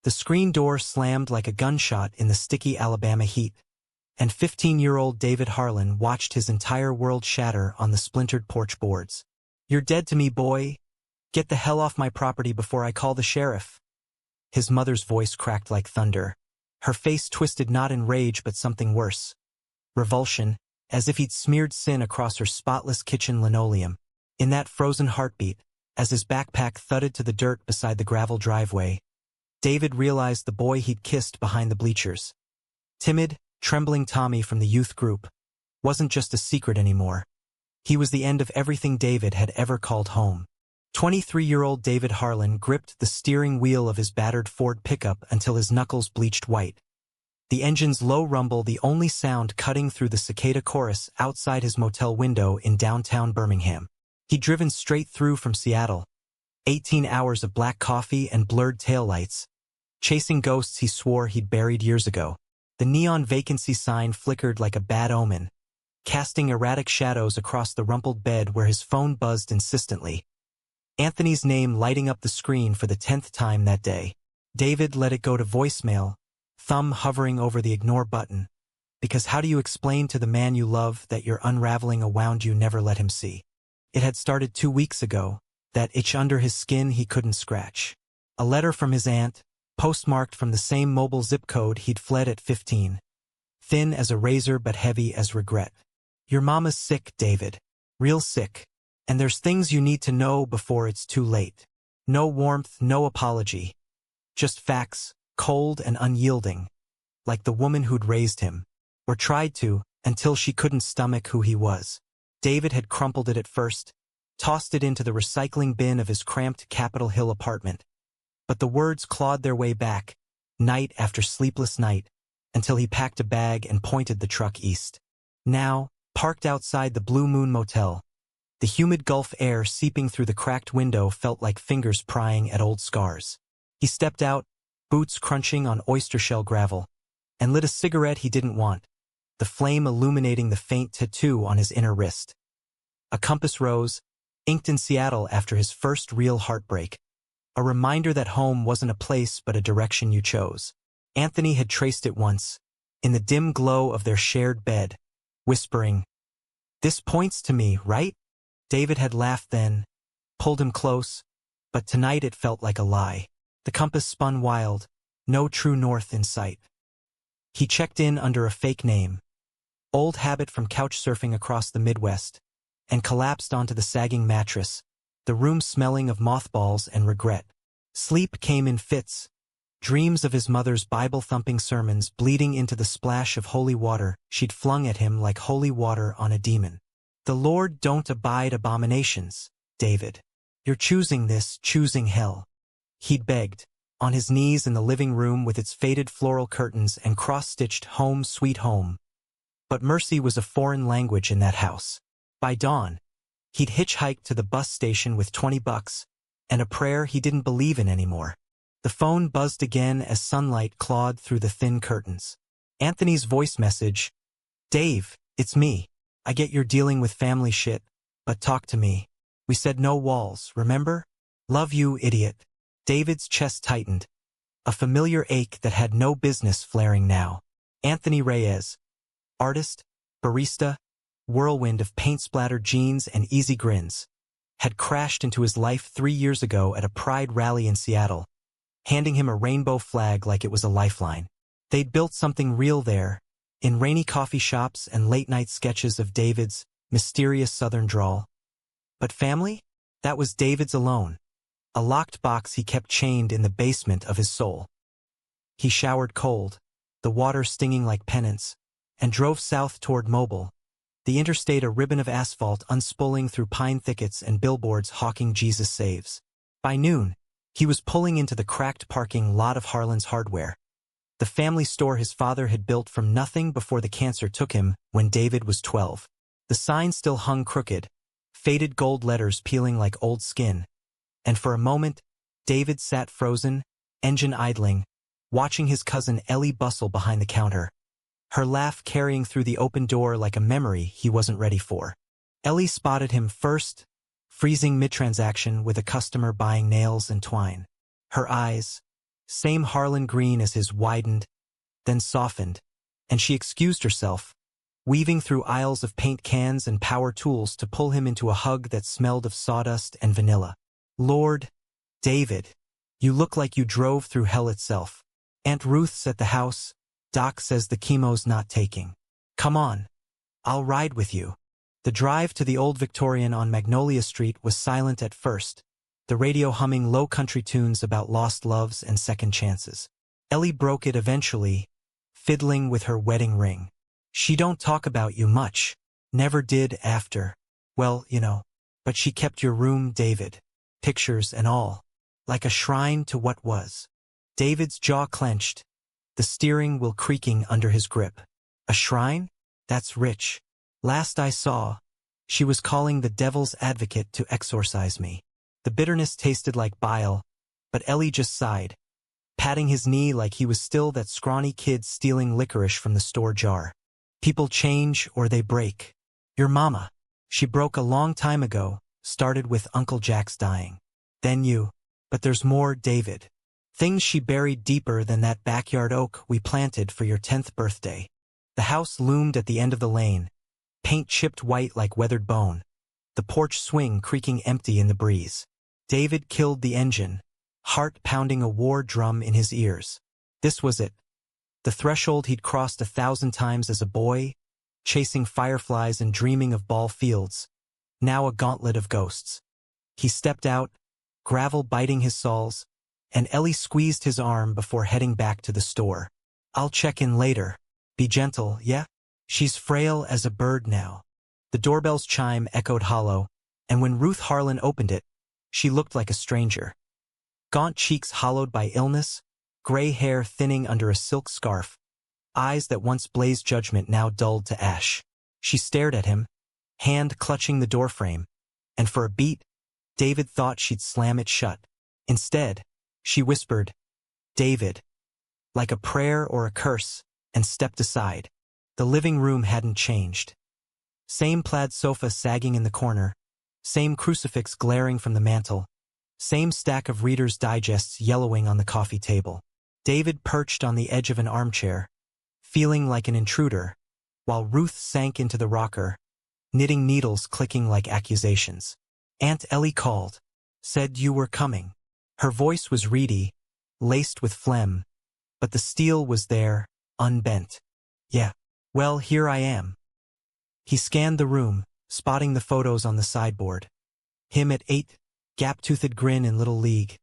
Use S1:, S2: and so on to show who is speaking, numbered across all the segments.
S1: The screen door slammed like a gunshot in the sticky Alabama heat, and 15-year-old David Harlan watched his entire world shatter on the splintered porch boards. "You're dead to me, boy. Get the hell off my property before I call the sheriff." His mother's voice cracked like thunder. Her face twisted not in rage but something worse. Revulsion, as if he'd smeared sin across her spotless kitchen linoleum. In that frozen heartbeat, as his backpack thudded to the dirt beside the gravel driveway, David realized the boy he'd kissed behind the bleachers. Timid, trembling Tommy from the youth group wasn't just a secret anymore. He was the end of everything David had ever called home. 23-year-old David Harlan gripped the steering wheel of his battered Ford pickup until his knuckles bleached white. The engine's low rumble the only sound cutting through the cicada chorus outside his motel window in downtown Birmingham. He'd driven straight through from Seattle. 18 hours of black coffee and blurred taillights, chasing ghosts he swore he'd buried years ago. The neon vacancy sign flickered like a bad omen, casting erratic shadows across the rumpled bed where his phone buzzed insistently. Anthony's name lighting up the screen for the 10th time that day. David let it go to voicemail, thumb hovering over the ignore button, because how do you explain to the man you love that you're unraveling a wound you never let him see? It had started 2 weeks ago, that itch under his skin he couldn't scratch. A letter from his aunt, postmarked from the same mobile zip code he'd fled at 15. Thin as a razor but heavy as regret. "Your mama's sick, David. Real sick. And there's things you need to know before it's too late." No warmth, no apology. Just facts, cold and unyielding. Like the woman who'd raised him. Or tried to, until she couldn't stomach who he was. David had crumpled it at first, tossed it into the recycling bin of his cramped Capitol Hill apartment. But the words clawed their way back, night after sleepless night, until he packed a bag and pointed the truck east. Now, parked outside the Blue Moon Motel, the humid Gulf air seeping through the cracked window felt like fingers prying at old scars. He stepped out, boots crunching on oyster-shell gravel, and lit a cigarette he didn't want, the flame illuminating the faint tattoo on his inner wrist. A compass rose, inked in Seattle after his first real heartbreak. A reminder that home wasn't a place but a direction you chose. Anthony had traced it once, in the dim glow of their shared bed, whispering, "This points to me, right?" David had laughed then, pulled him close, but tonight it felt like a lie. The compass spun wild, no true north in sight. He checked in under a fake name, old habit from couch surfing across the Midwest, and collapsed onto the sagging mattress, the room smelling of mothballs and regret. Sleep came in fits, dreams of his mother's Bible-thumping sermons bleeding into the splash of holy water she'd flung at him like holy water on a demon. "The Lord don't abide abominations, David. You're choosing this, choosing hell," he'd begged, on his knees in the living room with its faded floral curtains and cross-stitched "Home, Sweet Home." But mercy was a foreign language in that house. By dawn, he'd hitchhiked to the bus station with $20, and a prayer he didn't believe in anymore. The phone buzzed again as sunlight clawed through the thin curtains. Anthony's voice message, "Dave, it's me. I get you're dealing with family shit, but talk to me. We said no walls, remember? Love you, idiot." David's chest tightened, a familiar ache that had no business flaring now. Anthony Reyes, artist, barista, whirlwind of paint-splattered jeans and easy grins, had crashed into his life 3 years ago at a pride rally in Seattle, handing him a rainbow flag like it was a lifeline. They'd built something real there, in rainy coffee shops and late-night sketches of David's mysterious southern drawl. But family? That was David's alone, a locked box he kept chained in the basement of his soul. He showered cold, the water stinging like penance, and drove south toward Mobile, the interstate a ribbon of asphalt unspooling through pine thickets and billboards hawking Jesus Saves. By noon, he was pulling into the cracked parking lot of Harlan's Hardware, the family store his father had built from nothing before the cancer took him when David was 12. The sign still hung crooked, faded gold letters peeling like old skin, and for a moment, David sat frozen, engine idling, watching his cousin Ellie bustle behind the counter, her laugh carrying through the open door like a memory he wasn't ready for. Ellie spotted him first, freezing mid-transaction with a customer buying nails and twine. Her eyes, Same Harlan green as his widened, then softened, and she excused herself, weaving through aisles of paint cans and power tools to pull him into a hug that smelled of sawdust and vanilla. Lord, David, you look like you drove through hell itself. Aunt Ruth's at the house. Doc says the chemo's not taking. Come on. I'll ride with you. The drive to the old Victorian on Magnolia Street was silent at first, the radio humming low country tunes about lost loves and second chances. Ellie broke it eventually, fiddling with her wedding ring. She don't talk about you much. Never did after. Well, but she kept your room, David. Pictures and all. Like a shrine to what was. David's jaw clenched, the steering wheel creaking under his grip. A shrine? That's rich. Last I saw, she was calling the devil's advocate to exorcise me. The bitterness tasted like bile, but Ellie just sighed, patting his knee like he was still that scrawny kid stealing licorice from the store jar. People change or they break. Your mama. She broke a long time ago, started with Uncle Jack's dying. Then you. But there's more, David. Things she buried deeper than that backyard oak we planted for your 10th birthday. The house loomed at the end of the lane, paint chipped white like weathered bone, the porch swing creaking empty in the breeze. David killed the engine, heart pounding a war drum in his ears. This was it. The threshold he'd crossed 1,000 times as a boy, chasing fireflies and dreaming of ball fields, now a gauntlet of ghosts. He stepped out, gravel biting his soles, and Ellie squeezed his arm before heading back to the store. I'll check in later. Be gentle, yeah? She's frail as a bird now. The doorbell's chime echoed hollow, and when Ruth Harlan opened it, she looked like a stranger. Gaunt cheeks hollowed by illness, gray hair thinning under a silk scarf, eyes that once blazed judgment now dulled to ash. She stared at him, hand clutching the doorframe, and for a beat, David thought she'd slam it shut. Instead, she whispered, David, like a prayer or a curse, and stepped aside. The living room hadn't changed. Same plaid sofa sagging in the corner, same crucifix glaring from the mantel, same stack of Reader's Digests yellowing on the coffee table. David perched on the edge of an armchair, feeling like an intruder, while Ruth sank into the rocker, knitting needles clicking like accusations. Aunt Ellie called, said you were coming. Her voice was reedy, laced with phlegm, but the steel was there, unbent. Yeah, well, here I am. He scanned the room, spotting the photos on the sideboard. Him at 8, gap-toothed grin in Little League.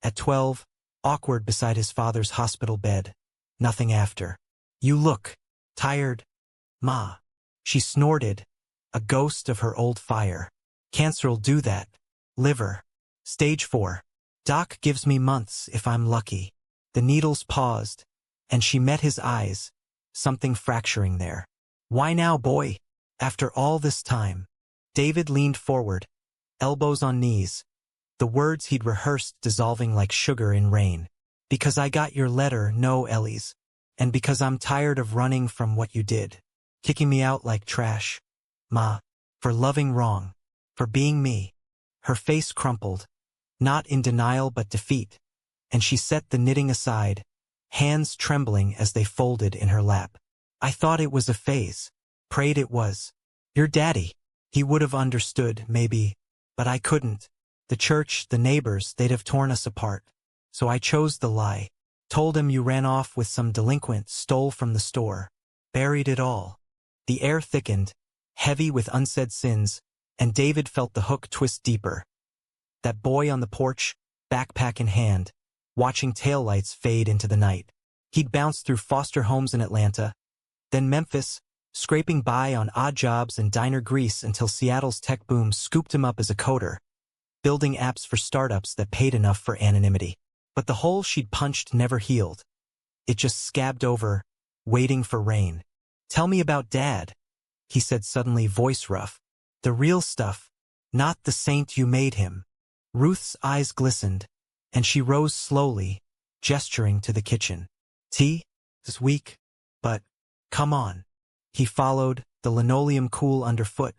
S1: At 12, awkward beside his father's hospital bed. Nothing after. You look tired, Ma. She snorted, a ghost of her old fire. Cancer'll do that. Liver. Stage 4. Doc gives me months if I'm lucky. The needles paused, and she met his eyes, something fracturing there. Why now, boy? After all this time. David leaned forward, elbows on knees, the words he'd rehearsed dissolving like sugar in rain. Because I got your letter, no Ellie's, and because I'm tired of running from what you did, kicking me out like trash. Ma, for loving wrong, for being me. Her face crumpled, not in denial but defeat, and she set the knitting aside, hands trembling as they folded in her lap. I thought it was a phase. Prayed it was. Your daddy. He would have understood, maybe, but I couldn't. The church, the neighbors, they'd have torn us apart. So I chose the lie. Told him you ran off with some delinquent, stole from the store. Buried it all. The air thickened, heavy with unsaid sins, and David felt the hook twist deeper. That boy on the porch, backpack in hand, watching taillights fade into the night. He'd bounced through foster homes in Atlanta, then Memphis, scraping by on odd jobs and diner grease until Seattle's tech boom scooped him up as a coder, building apps for startups that paid enough for anonymity. But the hole she'd punched never healed. It just scabbed over, waiting for rain. Tell me about Dad, he said suddenly, voice rough. The real stuff, not the saint you made him. Ruth's eyes glistened, and she rose slowly, gesturing to the kitchen. Tea? Is weak, but come on. He followed, the linoleum cool underfoot,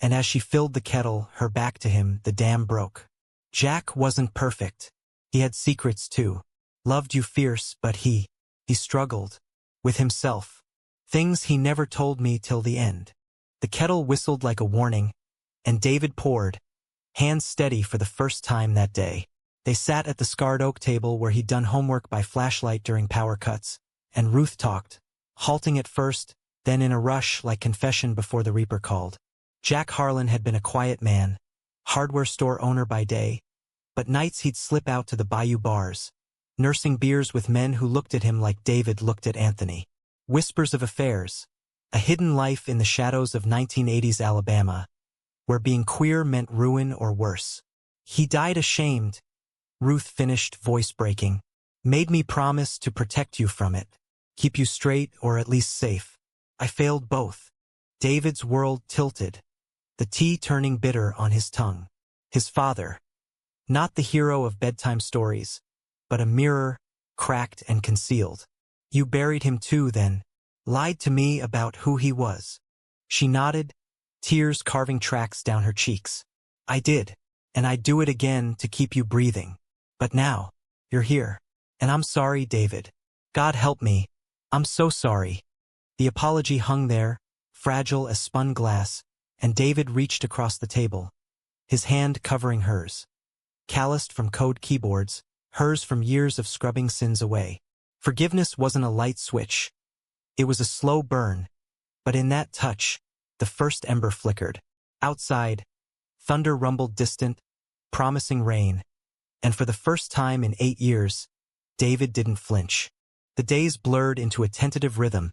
S1: and as she filled the kettle, her back to him, the dam broke. Jack wasn't perfect. He had secrets too. Loved you fierce, but he struggled. With himself. Things he never told me till the end. The kettle whistled like a warning, and David poured, hands steady for the first time that day. They sat at the scarred oak table where he'd done homework by flashlight during power cuts, and Ruth talked, halting at first, then in a rush like confession before the Reaper called. Jack Harlan had been a quiet man, hardware store owner by day, but nights he'd slip out to the Bayou bars, nursing beers with men who looked at him like David looked at Anthony. Whispers of affairs, a hidden life in the shadows of 1980s Alabama, where being queer meant ruin or worse. He died ashamed, Ruth finished, voice breaking. Made me promise to protect you from it, keep you straight or at least safe. I failed both. David's world tilted, the tea turning bitter on his tongue. His father, not the hero of bedtime stories, but a mirror, cracked and concealed. You buried him too then, lied to me about who he was. She nodded, tears carving tracks down her cheeks. I did, and I'd do it again to keep you breathing. But now, you're here. And I'm sorry, David. God help me. I'm so sorry. The apology hung there, fragile as spun glass, and David reached across the table, his hand covering hers. Calloused from code keyboards, hers from years of scrubbing sins away. Forgiveness wasn't a light switch. It was a slow burn, but in that touch, the first ember flickered. Outside, thunder rumbled distant, promising rain, and for the first time in 8 years, David didn't flinch. The days blurred into a tentative rhythm,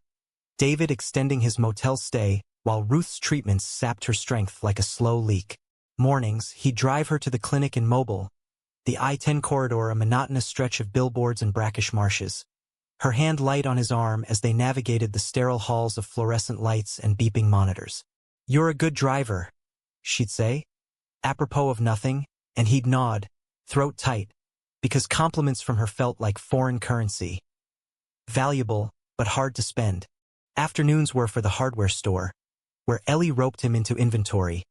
S1: David extending his motel stay while Ruth's treatments sapped her strength like a slow leak. Mornings, he'd drive her to the clinic in Mobile, the I-10 corridor a monotonous stretch of billboards and brackish marshes. Her hand light on his arm as they navigated the sterile halls of fluorescent lights and beeping monitors. You're a good driver, she'd say, apropos of nothing, and he'd nod, throat tight, because compliments from her felt like foreign currency. Valuable, but hard to spend. Afternoons were for the hardware store, where Ellie roped him into inventory,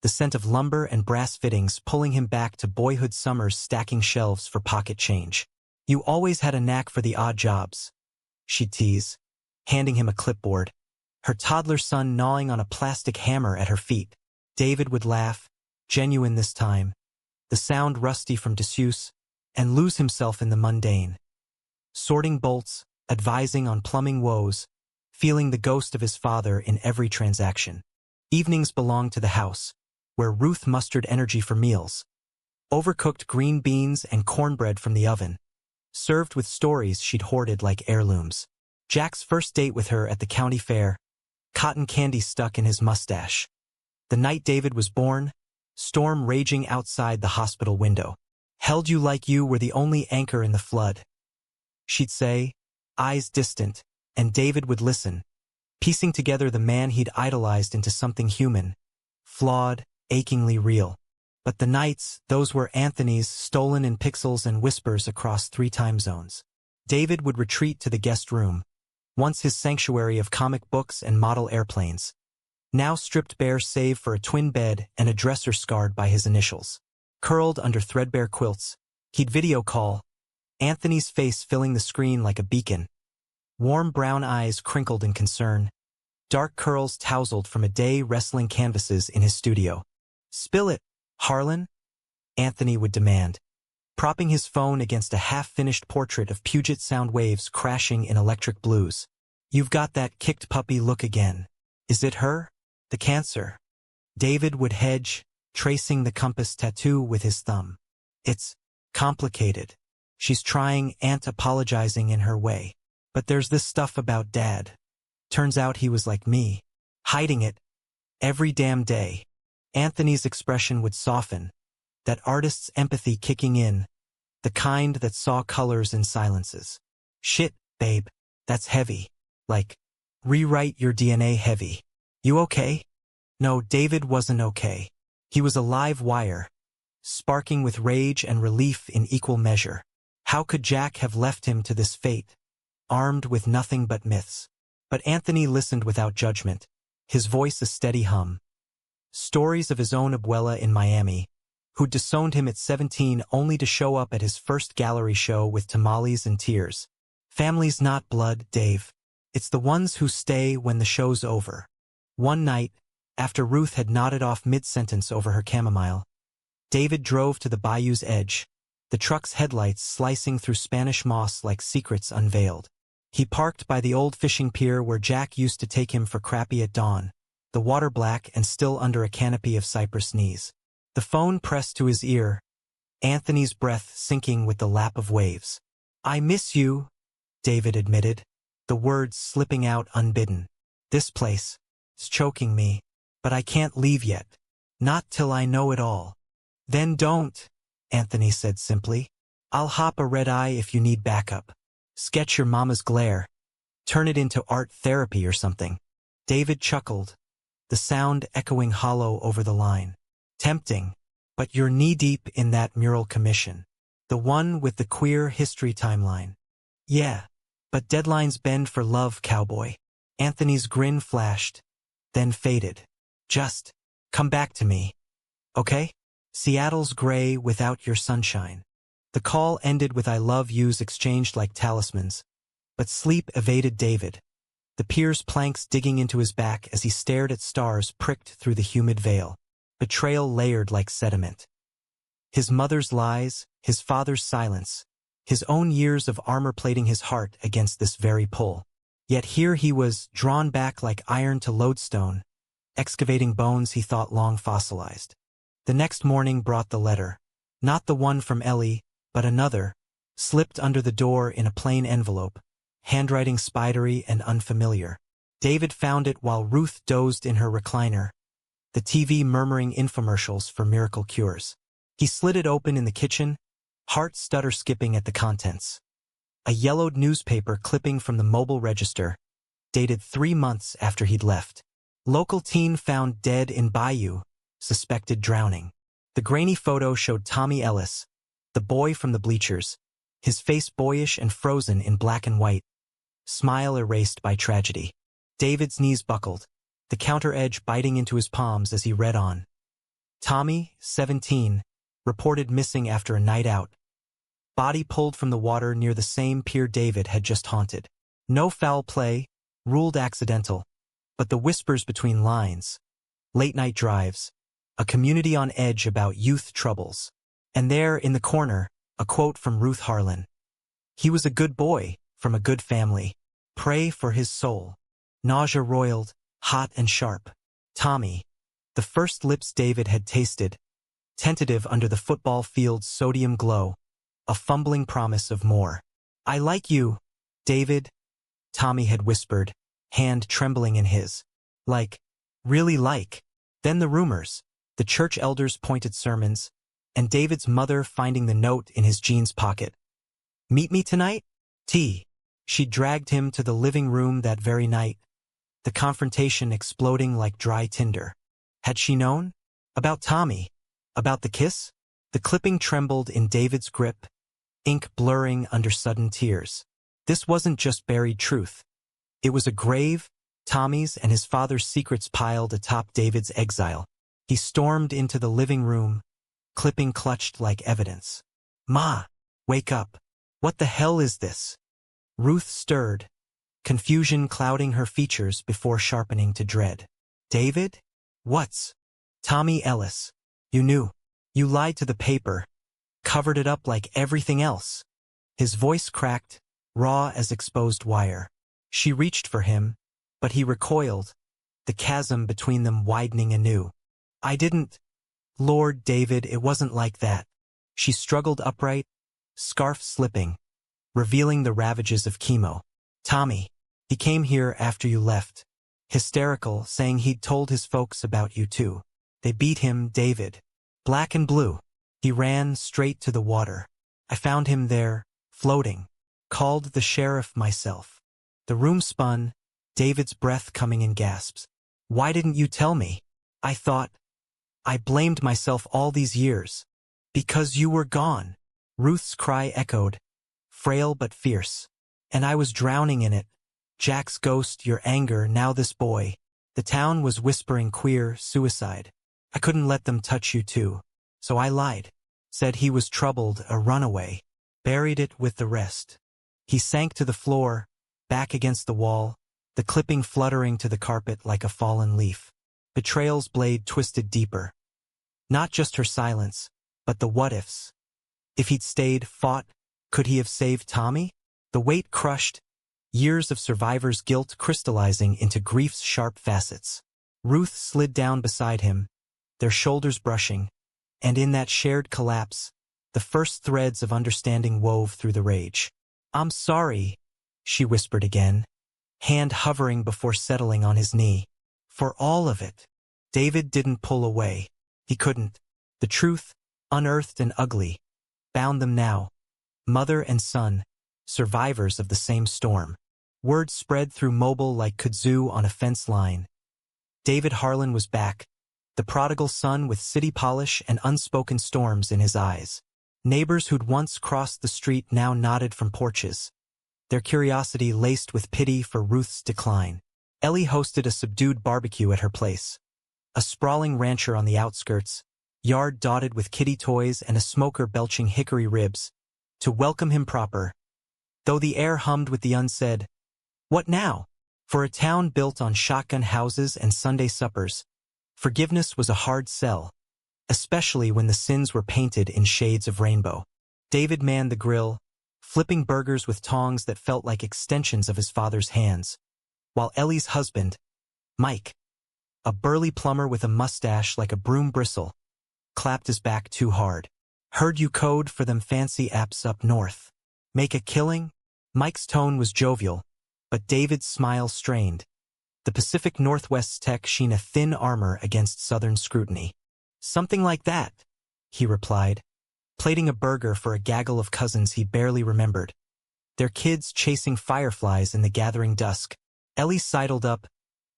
S1: the scent of lumber and brass fittings pulling him back to boyhood summers stacking shelves for pocket change. You always had a knack for the odd jobs, she'd tease, handing him a clipboard, her toddler son gnawing on a plastic hammer at her feet. David would laugh, genuine this time, the sound rusty from disuse, and lose himself in the mundane. Sorting bolts, advising on plumbing woes, feeling the ghost of his father in every transaction. Evenings belonged to the house, where Ruth mustered energy for meals. Overcooked green beans and cornbread from the oven, served with stories she'd hoarded like heirlooms. Jack's first date with her at the county fair, cotton candy stuck in his mustache. The night David was born, storm raging outside the hospital window. Held you like you were the only anchor in the flood, she'd say, eyes distant, and David would listen, piecing together the man he'd idolized into something human, flawed, achingly real. But the nights, those were Anthony's, stolen in pixels and whispers across 3 time zones. David would retreat to the guest room, once his sanctuary of comic books and model airplanes, now stripped bare save for a twin bed and a dresser scarred by his initials. Curled under threadbare quilts, he'd video call, Anthony's face filling the screen like a beacon. Warm brown eyes crinkled in concern, dark curls tousled from a day wrestling canvases in his studio. Spill it, Harlan, Anthony would demand, propping his phone against a half-finished portrait of Puget Sound waves crashing in electric blues. You've got that kicked puppy look again. Is it her? The cancer? David would hedge, tracing the compass tattoo with his thumb. It's complicated. She's trying, apologizing in her way. But there's this stuff about Dad. Turns out he was like me, hiding it every damn day. Anthony's expression would soften, that artist's empathy kicking in, the kind that saw colors in silences. Shit, babe, that's heavy. Like, rewrite your DNA heavy. You okay? No, David wasn't okay. He was a live wire, sparking with rage and relief in equal measure. How could Jack have left him to this fate, armed with nothing but myths? But Anthony listened without judgment, his voice a steady hum. Stories of his own abuela in Miami, who'd disowned him at 17 only to show up at his first gallery show with tamales and tears. Family's not blood, Dave. It's the ones who stay when the show's over. One night, after Ruth had nodded off mid-sentence over her chamomile, David drove to the bayou's edge, the truck's headlights slicing through Spanish moss like secrets unveiled. He parked by the old fishing pier where Jack used to take him for crappie at dawn, the water black and still under a canopy of cypress knees. The phone pressed to his ear, Anthony's breath sinking with the lap of waves. "I miss you," David admitted, the words slipping out unbidden. "This place is choking me, but I can't leave yet. Not till I know it all." "Then don't," Anthony said simply. "I'll hop a red-eye if you need backup. Sketch your mama's glare. Turn it into art therapy or something." David chuckled, the sound echoing hollow over the line. "Tempting, but you're knee-deep in that mural commission. The one with the queer history timeline." "Yeah, but deadlines bend for love, cowboy." Anthony's grin flashed, then faded. "Just come back to me, okay? Seattle's gray without your sunshine." The call ended with "I love yous" exchanged like talismans, but sleep evaded David, the pier's planks digging into his back as he stared at stars pricked through the humid veil, betrayal layered like sediment. His mother's lies, his father's silence, his own years of armor-plating his heart against this very pull. Yet here he was, drawn back like iron to lodestone, excavating bones he thought long fossilized. The next morning brought the letter, not the one from Ellie, but another, slipped under the door in a plain envelope, handwriting spidery and unfamiliar. David found it while Ruth dozed in her recliner, the TV murmuring infomercials for miracle cures. He slid it open in the kitchen, heart stutter-skipping at the contents. A yellowed newspaper clipping from the mobile register, dated 3 months after he'd left. Local teen found dead in bayou, suspected drowning. The grainy photo showed Tommy Ellis, the boy from the bleachers, his face boyish and frozen in black and white, smile erased by tragedy. David's knees buckled, the counter edge biting into his palms as he read on. Tommy, 17, reported missing after a night out. Body pulled from the water near the same pier David had just haunted. No foul play, ruled accidental, but the whispers between lines. Late-night drives, a community on edge about youth troubles. And there, in the corner, a quote from Ruth Harlan. "He was a good boy, from a good family. Pray for his soul." Nausea roiled, hot and sharp. Tommy, the first lips David had tasted, tentative under the football field's sodium glow, a fumbling promise of more. "I like you, David," Tommy had whispered, hand trembling in his. "Like, really like." Then the rumors, the church elders' pointed sermons, and David's mother finding the note in his jeans pocket. "Meet me tonight? Tea." She dragged him to the living room that very night, the confrontation exploding like dry tinder. Had she known? About Tommy? About the kiss? The clipping trembled in David's grip, ink blurring under sudden tears. This wasn't just buried truth. It was a grave, Tommy's and his father's secrets piled atop David's exile. He stormed into the living room, clipping clutched like evidence. "Ma, wake up. What the hell is this?" Ruth stirred, confusion clouding her features before sharpening to dread. "David? What's?" "Tommy Ellis. You knew. You lied to the paper. Covered it up like everything else." His voice cracked, raw as exposed wire. She reached for him, but he recoiled, the chasm between them widening anew. "I didn't. Lord David, it wasn't like that." She struggled upright, scarf slipping, revealing the ravages of chemo. "Tommy, he came here after you left, hysterical, saying he'd told his folks about you too. They beat him, David. Black and blue. He ran straight to the water. I found him there, floating. Called the sheriff myself." The room spun, David's breath coming in gasps. "Why didn't you tell me? I thought. I blamed myself all these years. Because you were gone." Ruth's cry echoed, frail but fierce. "And I was drowning in it. Jack's ghost, your anger, now this boy." The town was whispering queer suicide. "I couldn't let them touch you too." So I lied. Said he was troubled, a runaway. Buried it with the rest. He sank to the floor, back against the wall, the clipping fluttering to the carpet like a fallen leaf. Betrayal's blade twisted deeper. Not just her silence, but the what-ifs. If he'd stayed, fought, could he have saved Tommy? The weight crushed, years of survivor's guilt crystallizing into grief's sharp facets. Ruth slid down beside him, their shoulders brushing, and in that shared collapse, the first threads of understanding wove through the rage. "I'm sorry," she whispered again, hand hovering before settling on his knee. "For all of it." David didn't pull away. He couldn't. The truth, unearthed and ugly, bound them now. Mother and son, survivors of the same storm. Word spread through mobile like kudzu on a fence line. David Harlan was back, the prodigal son with city polish and unspoken storms in his eyes. Neighbors who'd once crossed the street now nodded from porches, their curiosity laced with pity for Ruth's decline. Ellie hosted a subdued barbecue at her place. A sprawling rancher on the outskirts, yard dotted with kiddie toys and a smoker belching hickory ribs, to welcome him proper. Though the air hummed with the unsaid, "What now?" For a town built on shotgun houses and Sunday suppers, forgiveness was a hard sell, especially when the sins were painted in shades of rainbow. David manned the grill, flipping burgers with tongs that felt like extensions of his father's hands, while Ellie's husband, Mike, a burly plumber with a mustache like a broom bristle, clapped his back too hard. "Heard you code for them fancy apps up north. Make a killing?" Mike's tone was jovial, but David's smile strained. The Pacific Northwest's tech sheen a thin armor against Southern scrutiny. "Something like that," he replied, plating a burger for a gaggle of cousins he barely remembered, their kids chasing fireflies in the gathering dusk. Ellie sidled up,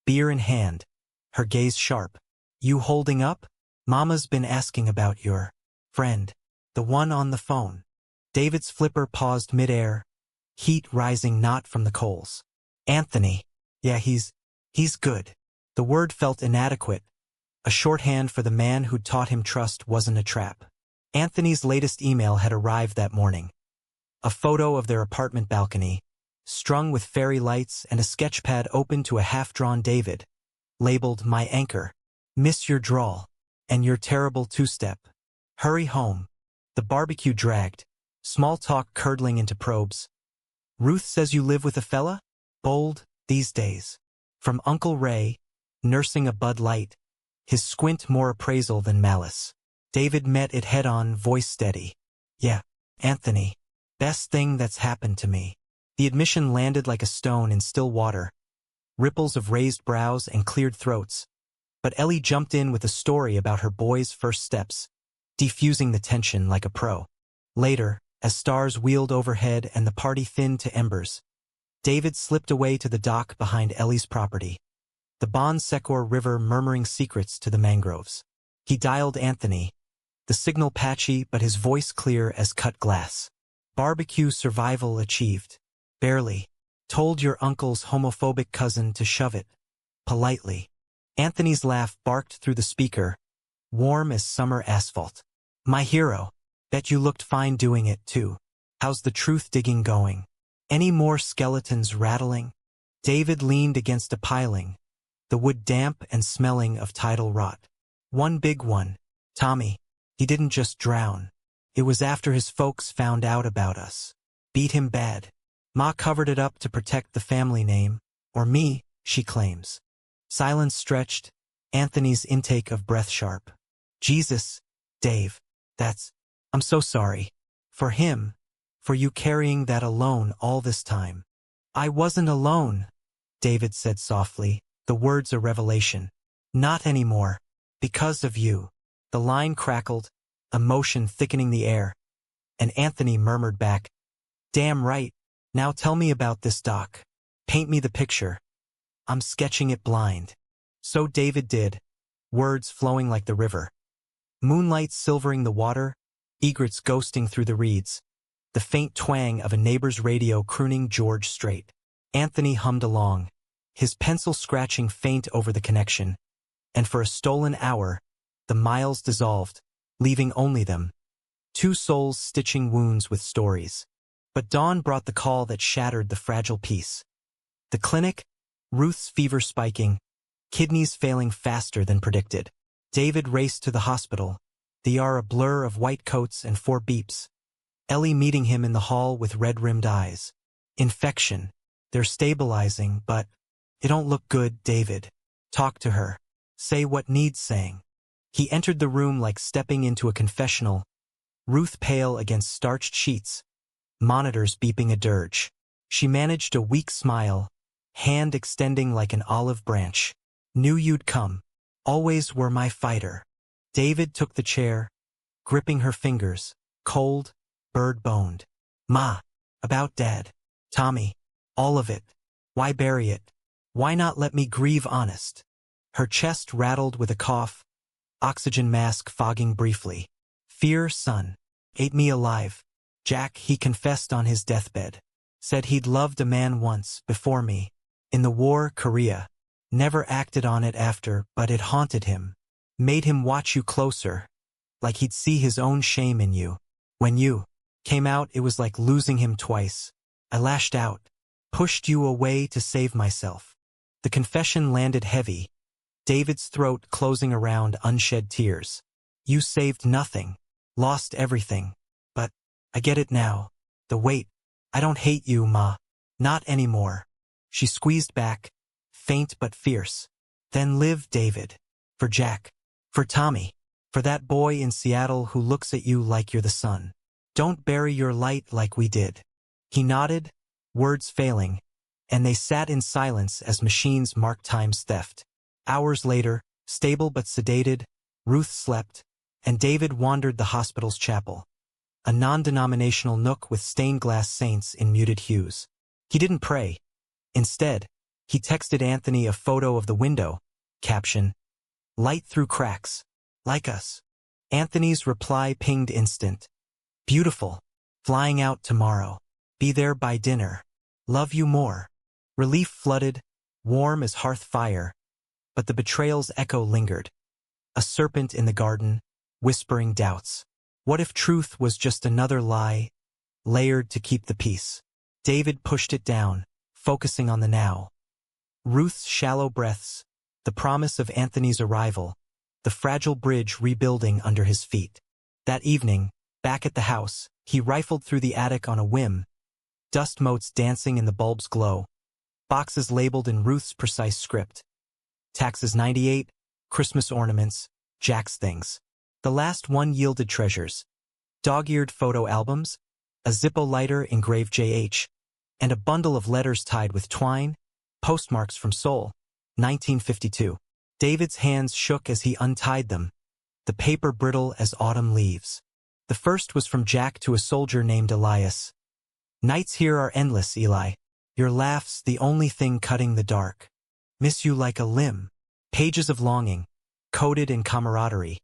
S1: beer in hand, her gaze sharp. "You holding up? Mama's been asking about your friend, the one on the phone." David's flipper paused midair, heat rising not from the coals. "Anthony. Yeah, he's good." The word felt inadequate, a shorthand for the man who'd taught him trust wasn't a trap. Anthony's latest email had arrived that morning. A photo of their apartment balcony, strung with fairy lights and a sketchpad open to a half-drawn David, labeled "My Anchor." "Miss your drawl. And your terrible two-step. Hurry home." The barbecue dragged, small talk curdling into probes. "Ruth says you live with a fella? Bold, these days." From Uncle Ray, nursing a Bud Light, his squint more appraisal than malice. David met it head-on, voice steady. "Yeah, Anthony. Best thing that's happened to me." The admission landed like a stone in still water, ripples of raised brows and cleared throats. But Ellie jumped in with a story about her boy's first steps, defusing the tension like a pro. Later, as stars wheeled overhead and the party thinned to embers, David slipped away to the dock behind Ellie's property, the Bon Secours River murmuring secrets to the mangroves. He dialed Anthony, the signal patchy but his voice clear as cut glass. "Barbecue survival achieved. Barely. Told your uncle's homophobic cousin to shove it. Politely." Anthony's laugh barked through the speaker, warm as summer asphalt. "My hero. Bet you looked fine doing it, too. How's the truth digging going? Any more skeletons rattling?" David leaned against a piling, the wood damp and smelling of tidal rot. "One big one. Tommy. He didn't just drown. It was after his folks found out about us. Beat him bad. Ma covered it up to protect the family name, or me, she claims." Silence stretched, Anthony's intake of breath sharp. "Jesus, Dave. I'm so sorry. For him. For you carrying that alone all this time." "I wasn't alone," David said softly, the words a revelation. "Not anymore. Because of you." The line crackled, emotion thickening the air, and Anthony murmured back, "Damn right. Now tell me about this doc. Paint me the picture. I'm sketching it blind." So David did, words flowing like the river. Moonlight silvering the water, egrets ghosting through the reeds, the faint twang of a neighbor's radio crooning George Strait. Anthony hummed along, his pencil scratching faint over the connection, and for a stolen hour, the miles dissolved, leaving only them, two souls stitching wounds with stories. But dawn brought the call that shattered the fragile peace. The clinic, Ruth's fever spiking, kidneys failing faster than predicted. David raced to the hospital, the ER a blur of white coats and 4 beeps. Ellie meeting him in the hall with red-rimmed eyes. Infection. They're stabilizing, but it don't look good, David. Talk to her. Say what needs saying. He entered the room like stepping into a confessional, Ruth pale against starched sheets, monitors beeping a dirge. She managed a weak smile, hand extending like an olive branch. Knew you'd come. Always were my fighter. David took the chair, gripping her fingers, cold, bird-boned. Ma, about Dad. Tommy. All of it. Why bury it? Why not let me grieve honest? Her chest rattled with a cough, oxygen mask fogging briefly. Fear, son. Ate me alive. Jack, he confessed on his deathbed. Said he'd loved a man once, before me. In the war, Korea. Never acted on it after, but it haunted him. Made him watch you closer. Like he'd see his own shame in you. When you came out, it was like losing him twice. I lashed out. Pushed you away to save myself. The confession landed heavy, David's throat closing around unshed tears. You saved nothing. Lost everything. But I get it now. The weight. I don't hate you, Ma. Not anymore. She squeezed back, faint but fierce. Then live, David. For Jack. For Tommy. For that boy in Seattle who looks at you like you're the sun. Don't bury your light like we did. He nodded, words failing, and they sat in silence as machines marked time's theft. Hours later, stable but sedated, Ruth slept, and David wandered the hospital's chapel, a non-denominational nook with stained glass saints in muted hues. He didn't pray. Instead, he texted Anthony a photo of the window, caption, "Light through cracks. Like us." Anthony's reply pinged instant. "Beautiful. Flying out tomorrow. Be there by dinner. Love you more." Relief flooded, warm as hearth fire, but the betrayal's echo lingered. A serpent in the garden, whispering doubts. What if truth was just another lie, layered to keep the peace? David pushed it down, focusing on the now. Ruth's shallow breaths, the promise of Anthony's arrival, the fragile bridge rebuilding under his feet. That evening, back at the house, he rifled through the attic on a whim, dust motes dancing in the bulb's glow, boxes labeled in Ruth's precise script. Taxes 98, Christmas ornaments, Jack's things. The last one yielded treasures. Dog-eared photo albums, a Zippo lighter engraved JH, and a bundle of letters tied with twine, postmarks from Seoul, 1952. David's hands shook as he untied them, the paper brittle as autumn leaves. The first was from Jack to a soldier named Elias. Nights here are endless, Eli. Your laugh's the only thing cutting the dark. Miss you like a limb. Pages of longing, coded in camaraderie.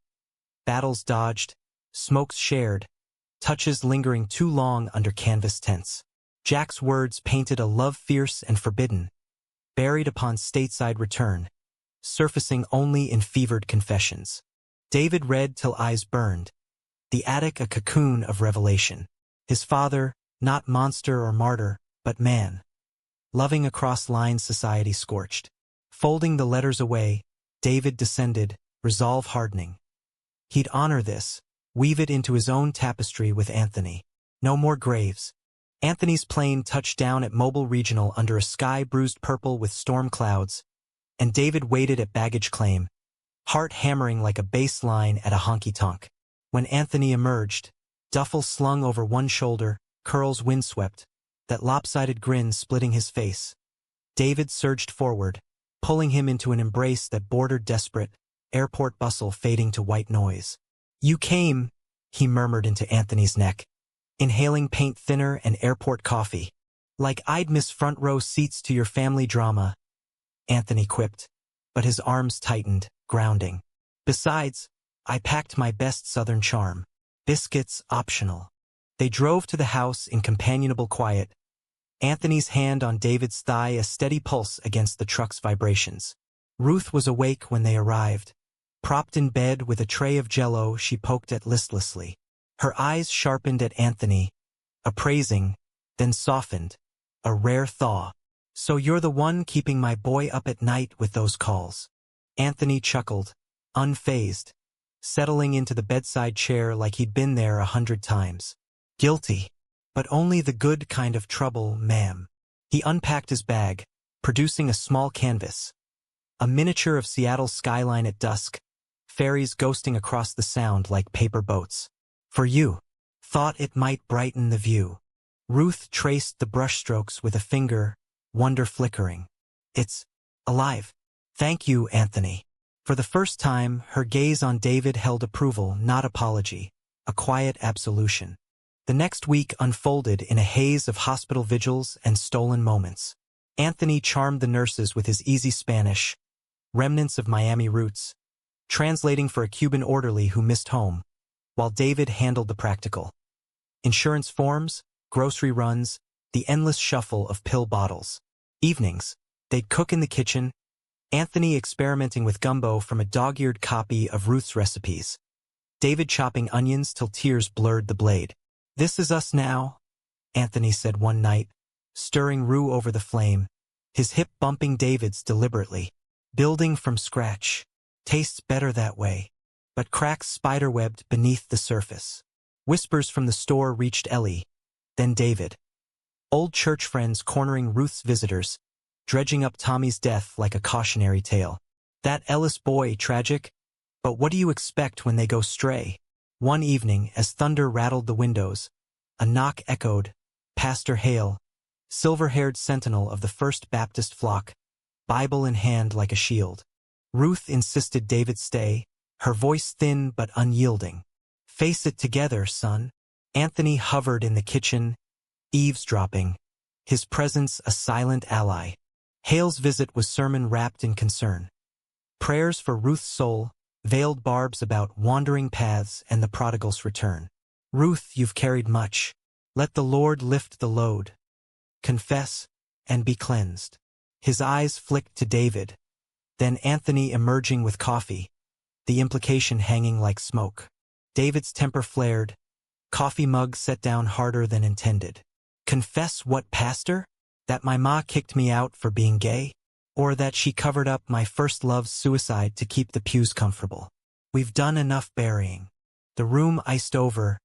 S1: Battles dodged, smokes shared, touches lingering too long under canvas tents. Jack's words painted a love fierce and forbidden, buried upon stateside return, surfacing only in fevered confessions. David read till eyes burned, the attic a cocoon of revelation. His father, not monster or martyr, but man. Loving across lines society scorched. Folding the letters away, David descended, resolve hardening. He'd honor this, weave it into his own tapestry with Anthony. No more graves. Anthony's plane touched down at Mobile Regional under a sky bruised purple with storm clouds, and David waited at baggage claim, heart hammering like a bass line at a honky-tonk. When Anthony emerged, duffel slung over one shoulder, curls windswept, that lopsided grin splitting his face. David surged forward, pulling him into an embrace that bordered desperate, airport bustle fading to white noise. You came, he murmured into Anthony's neck, inhaling paint thinner and airport coffee. Like I'd miss front row seats to your family drama, Anthony quipped, but his arms tightened, grounding. Besides, I packed my best southern charm. Biscuits optional. They drove to the house in companionable quiet, Anthony's hand on David's thigh a steady pulse against the truck's vibrations. Ruth was awake when they arrived, Propped in bed with a tray of Jell-O, she poked at listlessly. Her eyes sharpened at Anthony, appraising, then softened, a rare thaw. So you're the one keeping my boy up at night with those calls. Anthony chuckled, unfazed, settling into the bedside chair like he'd been there 100 times. Guilty. But only the good kind of trouble, ma'am. He unpacked his bag, producing a small canvas. A miniature of Seattle's skyline at dusk, ferries ghosting across the sound like paper boats. For you. Thought it might brighten the view. Ruth traced the brushstrokes with a finger, wonder flickering. It's alive. Thank you, Anthony. For the first time, her gaze on David held approval, not apology, a quiet absolution. The next week unfolded in a haze of hospital vigils and stolen moments. Anthony charmed the nurses with his easy Spanish, remnants of Miami roots, translating for a Cuban orderly who missed home, while David handled the practical. Insurance forms, grocery runs, the endless shuffle of pill bottles. Evenings, they'd cook in the kitchen, Anthony experimenting with gumbo from a dog-eared copy of Ruth's recipes. David chopping onions till tears blurred the blade. This is us now, Anthony said one night, stirring roux over the flame, his hip bumping David's deliberately. Building from scratch. Tastes better that way. But cracks spiderwebbed beneath the surface. Whispers from the store reached Ellie, then David. Old church friends cornering Ruth's visitors, dredging up Tommy's death like a cautionary tale. That Ellis boy, tragic? But what do you expect when they go stray? One evening, as thunder rattled the windows, a knock echoed. Pastor Hale, silver-haired sentinel of the First Baptist flock, Bible in hand like a shield. Ruth insisted David stay, her voice thin but unyielding. Face it together, son. Anthony hovered in the kitchen, eavesdropping, his presence a silent ally. Hale's visit was sermon wrapped in concern. Prayers for Ruth's soul, veiled barbs about wandering paths and the prodigal's return. Ruth, you've carried much. Let the Lord lift the load. Confess and be cleansed. His eyes flicked to David, then Anthony emerging with coffee, the implication hanging like smoke. David's temper flared, coffee mug set down harder than intended. Confess what, pastor? That my ma kicked me out for being gay? Or that she covered up my first love's suicide to keep the pews comfortable? We've done enough burying. The room iced over,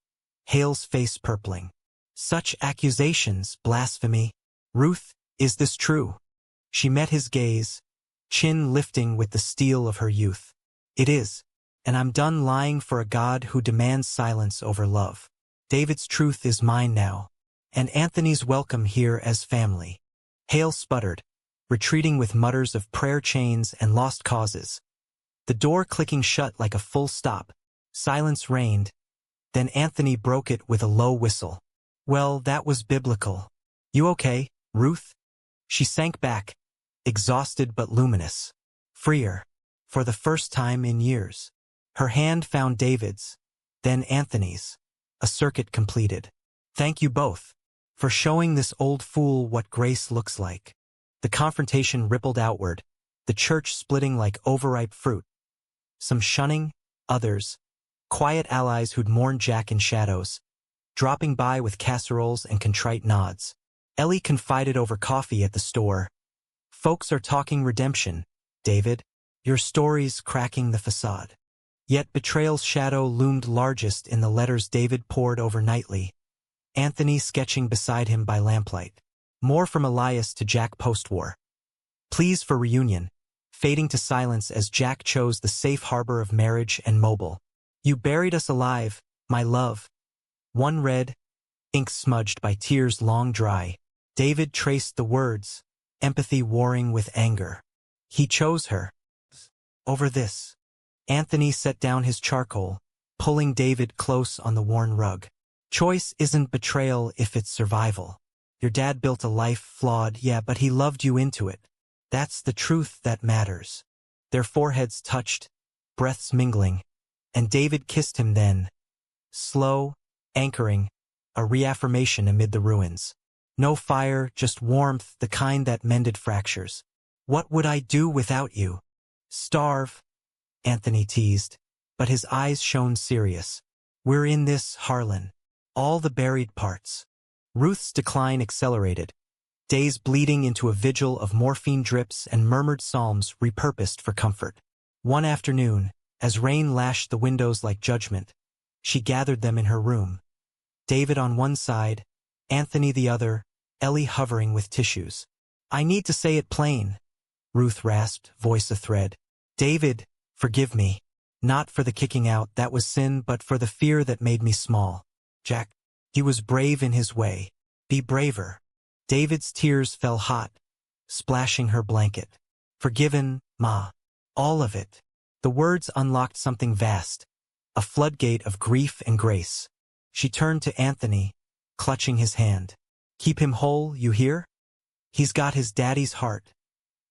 S1: Hale's face purpling. Such accusations, blasphemy. Ruth, is this true? She met his gaze, chin lifting with the steel of her youth. It is, and I'm done lying for a God who demands silence over love. David's truth is mine now, and Anthony's welcome here as family. Hale sputtered, retreating with mutters of prayer chains and lost causes. The door clicking shut like a full stop. Silence reigned. Then Anthony broke it with a low whistle. Well, that was biblical. You okay, Ruth? She sank back, exhausted but luminous. Freer. For the first time in years. Her hand found David's, then Anthony's. A circuit completed. Thank you both for showing this old fool what grace looks like. The confrontation rippled outward, the church splitting like overripe fruit. Some shunning, others, quiet allies who'd mourned Jack in shadows, dropping by with casseroles and contrite nods. Ellie confided over coffee at the store. Folks are talking redemption, David. Your story's cracking the facade. Yet betrayal's shadow loomed largest in the letters David pored over nightly, Anthony sketching beside him by lamplight. More from Elias to Jack post-war. Pleas for reunion, fading to silence as Jack chose the safe harbor of marriage and mobile. You buried us alive, my love. One read, ink smudged by tears long dry. David traced the words, empathy warring with anger. He chose her. Over this. Anthony set down his charcoal, pulling David close on the worn rug. Choice isn't betrayal if it's survival. Your dad built a life flawed, yeah, but he loved you into it. That's the truth that matters. Their foreheads touched, breaths mingling, and David kissed him then. Slow, anchoring, a reaffirmation amid the ruins. No fire, just warmth, the kind that mended fractures. What would I do without you? Starve. Anthony teased, but his eyes shone serious. We're in this, Harlan. All the buried parts. Ruth's decline accelerated, days bleeding into a vigil of morphine drips and murmured psalms repurposed for comfort. One afternoon, as rain lashed the windows like judgment, she gathered them in her room. David on one side, Anthony the other, Ellie hovering with tissues. I need to say it plain, Ruth rasped, voice athread. David, forgive me. Not for the kicking out, that was sin, but for the fear that made me small. Jack. He was brave in his way. Be braver. David's tears fell hot, splashing her blanket. Forgiven, Ma. All of it. The words unlocked something vast, a floodgate of grief and grace. She turned to Anthony, clutching his hand. Keep him whole, you hear? He's got his daddy's heart.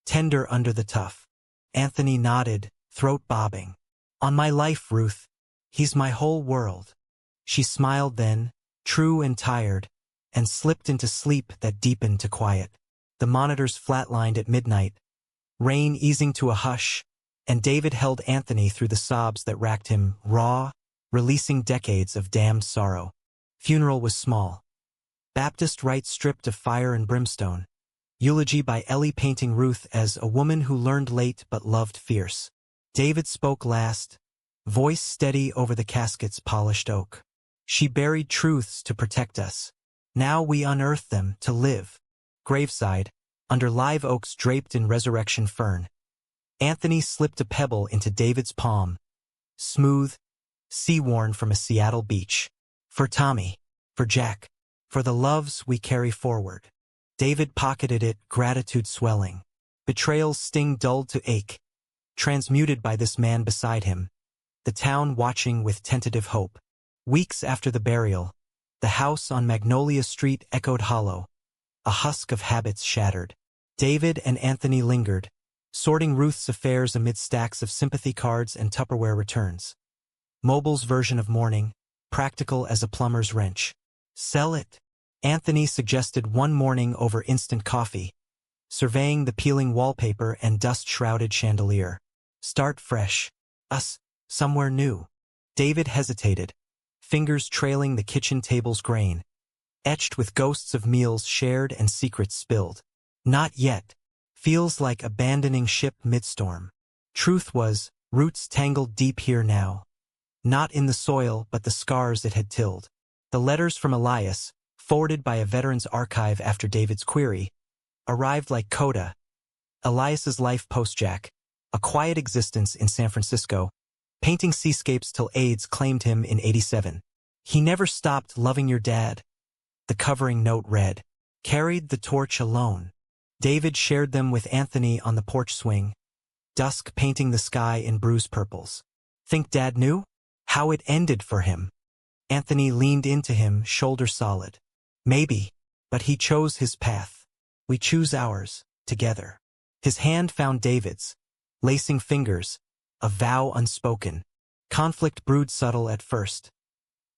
S1: Tender under the tough. Anthony nodded, throat bobbing. On my life, Ruth. He's my whole world. She smiled then, true and tired, and slipped into sleep that deepened to quiet. The monitors flatlined at midnight, rain easing to a hush, and David held Anthony through the sobs that racked him, raw, releasing decades of damned sorrow. Funeral was small. Baptist rite stripped of fire and brimstone. Eulogy by Ellie painting Ruth as a woman who learned late but loved fierce. David spoke last, voice steady over the casket's polished oak. She buried truths to protect us. Now we unearth them to live. Graveside, under live oaks draped in resurrection fern. Anthony slipped a pebble into David's palm. Smooth, sea-worn from a Seattle beach. For Tommy. For Jack. For the loves we carry forward. David pocketed it, gratitude swelling. Betrayal's sting dulled to ache. Transmuted by this man beside him. The town watching with tentative hope. Weeks after the burial, the house on Magnolia Street echoed hollow. A husk of habits shattered. David and Anthony lingered, sorting Ruth's affairs amid stacks of sympathy cards and Tupperware returns. Mobile's version of mourning, practical as a plumber's wrench. Sell it, Anthony suggested one morning over instant coffee, surveying the peeling wallpaper and dust-shrouded chandelier. Start fresh. Us, somewhere new. David hesitated, fingers trailing the kitchen table's grain, etched with ghosts of meals shared and secrets spilled. Not yet. Feels like abandoning ship midstorm. Truth was, roots tangled deep here now. Not in the soil, but the scars it had tilled. The letters from Elias, forwarded by a veteran's archive after David's query, arrived like coda. Elias's life post-Jack, a quiet existence in San Francisco, painting seascapes till AIDS claimed him in '87. He never stopped loving your dad. The covering note read, carried the torch alone. David shared them with Anthony on the porch swing, dusk painting the sky in bruised purples. Think Dad knew? How it ended for him. Anthony leaned into him, shoulder solid. Maybe, but he chose his path. We choose ours, together. His hand found David's, lacing fingers, a vow unspoken. Conflict brewed subtle at first.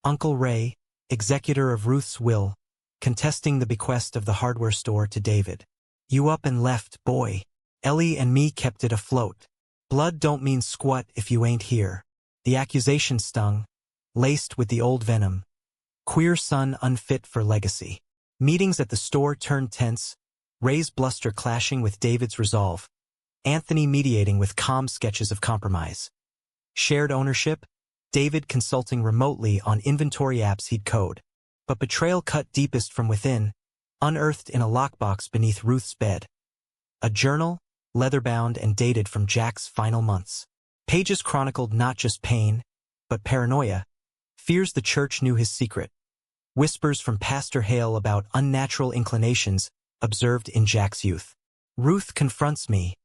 S1: Uncle Ray, executor of Ruth's will, contesting the bequest of the hardware store to David. You up and left, boy. Ellie and me kept it afloat. Blood don't mean squat if you ain't here. The accusation stung, laced with the old venom. Queer son unfit for legacy. Meetings at the store turned tense, Ray's bluster clashing with David's resolve. Anthony mediating with calm sketches of compromise. Shared ownership, David consulting remotely on inventory apps he'd code. But betrayal cut deepest from within, unearthed in a lockbox beneath Ruth's bed. A journal, leather-bound and dated from Jack's final months. Pages chronicled not just pain, but paranoia, fears the church knew his secret. Whispers from Pastor Hale about unnatural inclinations observed in Jack's youth. Ruth confronts me.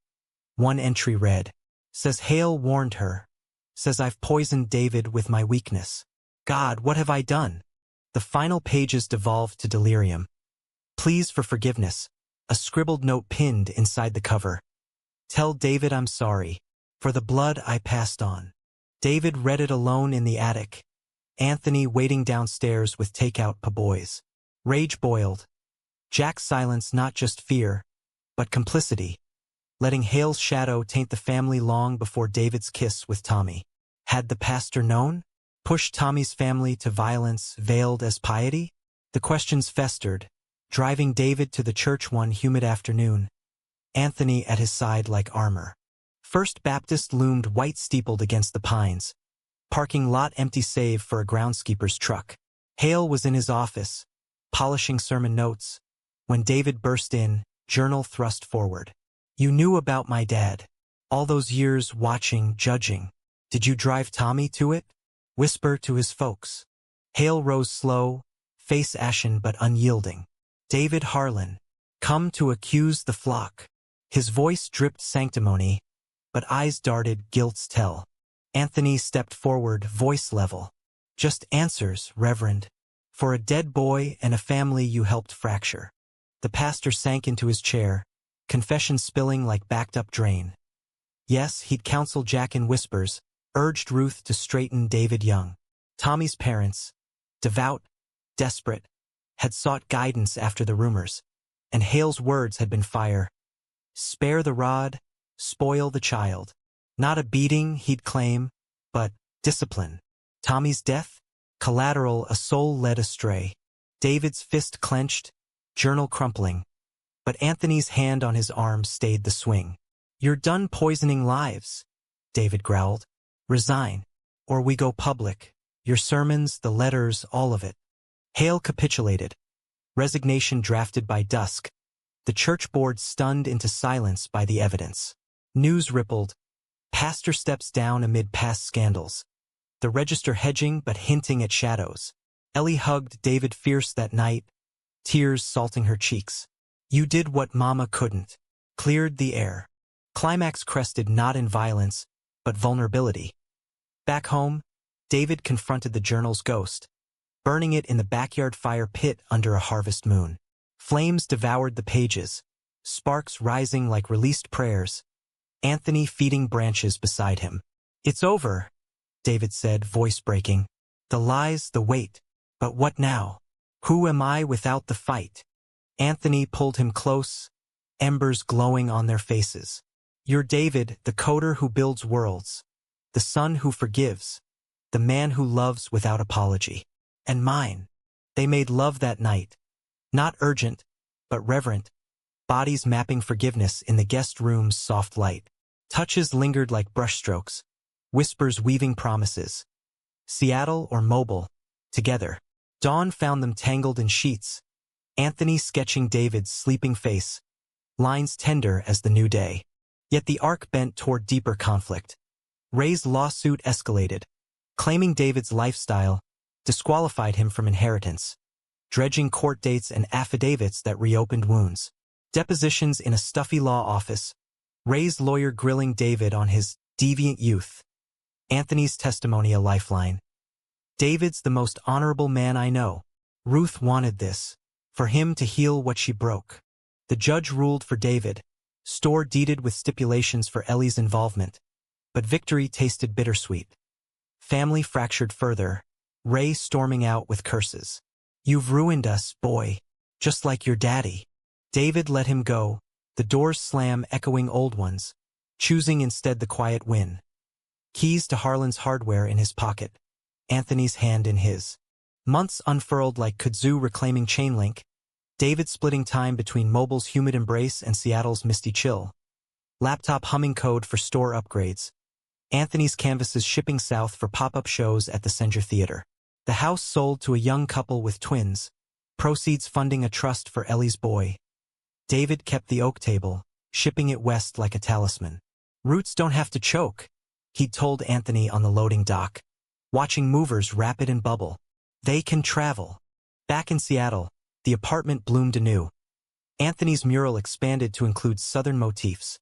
S1: One entry read, says Hale warned her. Says I've poisoned David with my weakness. God, what have I done? The final pages devolved to delirium. Pleas for forgiveness, a scribbled note pinned inside the cover. Tell David I'm sorry, for the blood I passed on. David read it alone in the attic. Anthony waiting downstairs with takeout po-boys. Rage boiled. Jack's silence not just fear, but complicity. letting Hale's shadow taint the family long before David's kiss with Tommy. Had the pastor known? Pushed Tommy's family to violence veiled as piety? The questions festered, driving David to the church one humid afternoon, Anthony at his side like armor. First Baptist loomed white-steepled against the pines, parking lot empty save for a groundskeeper's truck. Hale was in his office, polishing sermon notes, when David burst in, journal thrust forward. You knew about my dad. All those years watching, judging. Did you drive Tommy to it? Whisper to his folks. Hale rose slow, face ashen but unyielding. David Harlan, come to accuse the flock. His voice dripped sanctimony, but eyes darted guilt's tell. Anthony stepped forward, voice level. Just answers, Reverend. For a dead boy and a family you helped fracture. The pastor sank into his chair, confession spilling like backed-up drain. Yes, he'd counseled Jack in whispers, urged Ruth to straighten David Young. Tommy's parents, devout, desperate, had sought guidance after the rumors, and Hale's words had been fire. Spare the rod, spoil the child. Not a beating, he'd claim, but discipline. Tommy's death? Collateral, a soul led astray. David's fist clenched, journal crumpling. But Anthony's hand on his arm stayed the swing. You're done poisoning lives, David growled. Resign, or we go public. Your sermons, the letters, all of it. Hale capitulated. Resignation drafted by dusk. The church board stunned into silence by the evidence. News rippled. Pastor steps down amid past scandals. The register hedging but hinting at shadows. Ellie hugged David fierce that night, tears salting her cheeks. You did what Mama couldn't. Cleared the air. Climax crested not in violence, but vulnerability. Back home, David confronted the journal's ghost, burning it in the backyard fire pit under a harvest moon. Flames devoured the pages, sparks rising like released prayers, Anthony feeding branches beside him. It's over, David said, voice breaking. The lies, the weight. But what now? Who am I without the fight? Anthony pulled him close, embers glowing on their faces. You're David, the coder who builds worlds, the son who forgives, the man who loves without apology. And mine. They made love that night. Not urgent, but reverent, bodies mapping forgiveness in the guest room's soft light. Touches lingered like brushstrokes, whispers weaving promises. Seattle or Mobile, together. Dawn found them tangled in sheets, Anthony sketching David's sleeping face, lines tender as the new day. Yet the arc bent toward deeper conflict. Ray's lawsuit escalated, claiming David's lifestyle disqualified him from inheritance, dredging court dates and affidavits that reopened wounds. Depositions in a stuffy law office, Ray's lawyer grilling David on his deviant youth. Anthony's testimony a lifeline. David's the most honorable man I know. Ruth wanted this, for him to heal what she broke. The judge ruled for David, store deeded with stipulations for Ellie's involvement. But victory tasted bittersweet. Family fractured further, Ray storming out with curses. You've ruined us, boy, just like your daddy. David let him go, the doors slam echoing old ones, choosing instead the quiet win. Keys to Harlan's hardware in his pocket, Anthony's hand in his. Months unfurled like kudzu reclaiming chainlink, David splitting time between Mobile's humid embrace and Seattle's misty chill. Laptop humming code for store upgrades. Anthony's canvases shipping south for pop-up shows at the Senger Theater. The house sold to a young couple with twins, proceeds funding a trust for Ellie's boy. David kept the oak table, shipping it west like a talisman. Roots don't have to choke, he'd told Anthony on the loading dock, watching movers rapid and bubble. They can travel. Back in Seattle, the apartment bloomed anew. Anthony's mural expanded to include southern motifs.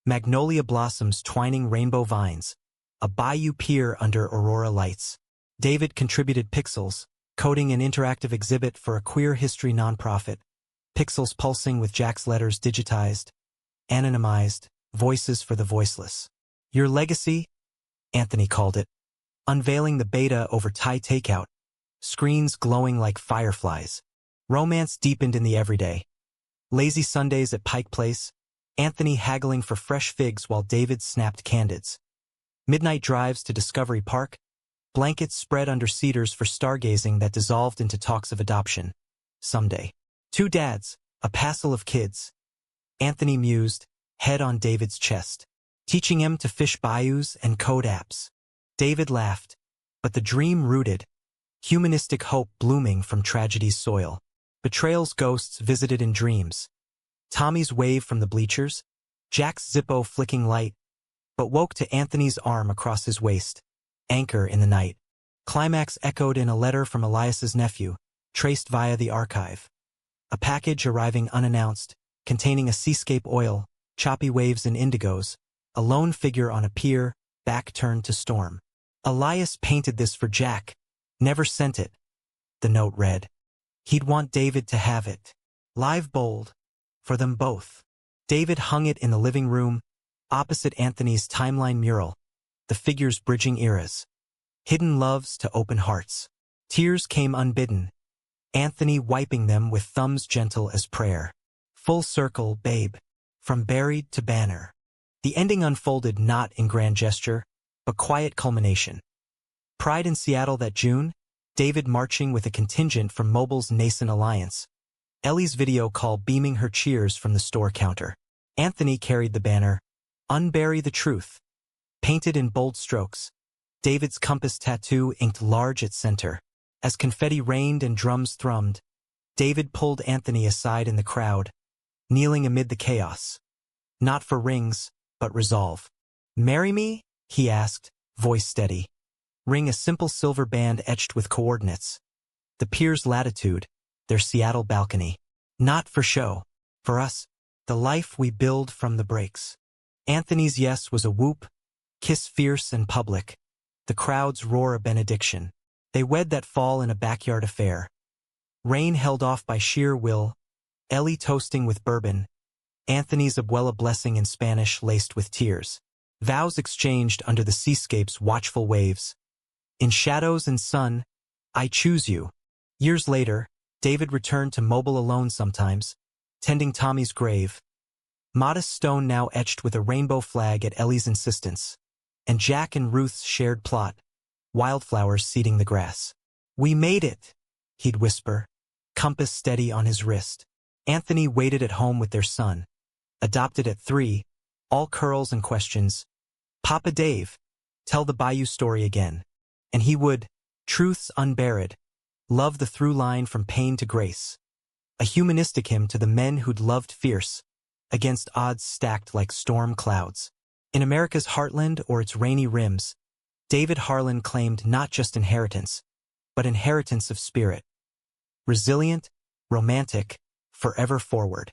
S1: Magnolia blossoms twining rainbow vines, a bayou pier under aurora lights. David contributed pixels, coding an interactive exhibit for a queer history nonprofit. Pixels pulsing with Jack's letters digitized, anonymized, voices for the voiceless. Your legacy? Anthony called it. Unveiling the beta over Thai takeout. Screens glowing like fireflies. Romance deepened in the everyday. Lazy Sundays at Pike Place, Anthony haggling for fresh figs while David snapped candids. Midnight drives to Discovery Park, blankets spread under cedars for stargazing that dissolved into talks of adoption. Someday. Two dads, a passel of kids. Anthony mused, head on David's chest, teaching him to fish bayous and code apps. David laughed, but the dream rooted, humanistic hope blooming from tragedy's soil. Betrayal's ghosts visited in dreams. Tommy's wave from the bleachers, Jack's Zippo flicking light, but woke to Anthony's arm across his waist. Anchor in the night. Climax echoed in a letter from Elias's nephew, traced via the archive. A package arriving unannounced, containing a seascape oil, choppy waves and indigos, a lone figure on a pier, back turned to storm. Elias painted this for Jack, never sent it. The note read. He'd want David to have it. Live bold. For them both. David hung it in the living room, opposite Anthony's timeline mural, the figures bridging eras. Hidden loves to open hearts. Tears came unbidden, Anthony wiping them with thumbs gentle as prayer. Full circle, babe. From buried to banner. The ending unfolded not in grand gesture, but quiet culmination. Pride in Seattle that June, David marching with a contingent from Mobile's nascent alliance. Ellie's video call beaming her cheers from the store counter. Anthony carried the banner, Unbury the Truth. Painted in bold strokes. David's compass tattoo inked large at center. As confetti rained and drums thrummed, David pulled Anthony aside in the crowd, kneeling amid the chaos. Not for rings, but resolve. Marry me? He asked, voice steady. Ring a simple silver band etched with coordinates. The pier's latitude, their Seattle balcony. Not for show. For us, the life we build from the breaks. Anthony's yes was a whoop, kiss fierce and public. The crowd's roar a benediction. They wed that fall in a backyard affair. Rain held off by sheer will, Ellie toasting with bourbon, Anthony's abuela blessing in Spanish laced with tears. Vows exchanged under the seascape's watchful waves. In shadows and sun, I choose you. Years later, David returned to Mobile alone sometimes, tending Tommy's grave. Modest stone now etched with a rainbow flag at Ellie's insistence. And Jack and Ruth's shared plot, wildflowers seeding the grass. We made it, he'd whisper, compass steady on his wrist. Anthony waited at home with their son. Adopted at 3, all curls and questions. Papa Dave, tell the Bayou story again. And he would, truths unburied, love the through line from pain to grace. A humanistic hymn to the men who'd loved fierce, against odds stacked like storm clouds. In America's heartland or its rainy rims, David Harlan claimed not just inheritance, but inheritance of spirit. Resilient, romantic, forever forward.